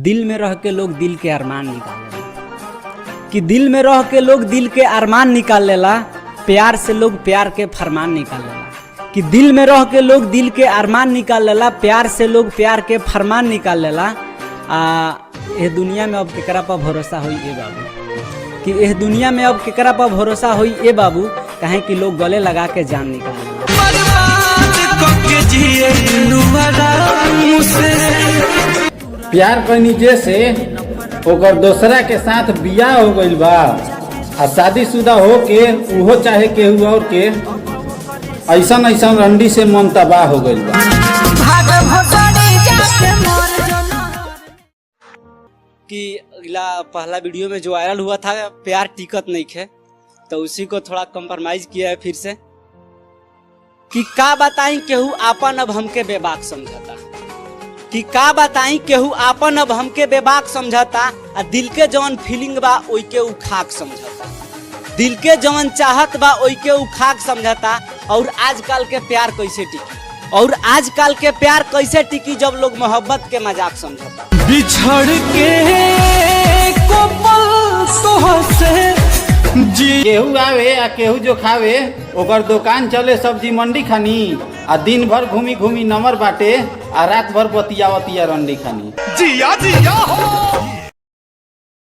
दिल में रह के लोग दिल के अरमान निकाल लेला, कि दिल में रह के लोग दिल के अरमान निकाल लेला। प्यार से लोग प्यार के फरमान निकाल लेला, कि दिल में रह के लोग दिल के अरमान निकाल लेला। प्यार से लोग प्यार के फरमान निकाल लेला। ये दुनिया में अब केकरा पर भरोसा होई ए बाबू, कि यह दुनिया में अब केकरा पर भरोसा होई ए बाबू। कहें कि लोग गले लगा के जान निकाल लेला। प्यार करनी जैसे ओकर दोसरा के साथ बियाह हो गइल बा आ शादीशुदा हो के उहो चाहे केहू और के ऐसन ऐसन रंडी से मन तबाह हो गइल बा। कि अगला पहला वीडियो में जो वायरल हुआ था प्यार टिकत नहीं खे, तो उसी को थोड़ा कंप्रोमाइज किया है फिर से। कि का बताई केहू आपन अब हमके बेबाक समझता, कि का बताई केहू आपन अब हमके बेबाक समझता। आ दिल के जवन फीलिंग बा ओई के उ खाक समझता, दिल के जवन चाहत बा ओई के उ खाक समझता। और आजकल के प्यार कैसे टिकी, और आजकल के प्यार कैसे टिकी जब लोग मोहब्बत के मजाक समझता। बिछड़ के को पल से केहू आवे आ केहू जो खावे ओकर दुकान चले सब्जी मंडी खानी आ दिन भर घूमी घूमी नंबर बाटे आ रात भर बतिया रंडी खानी। जिया जिया हो।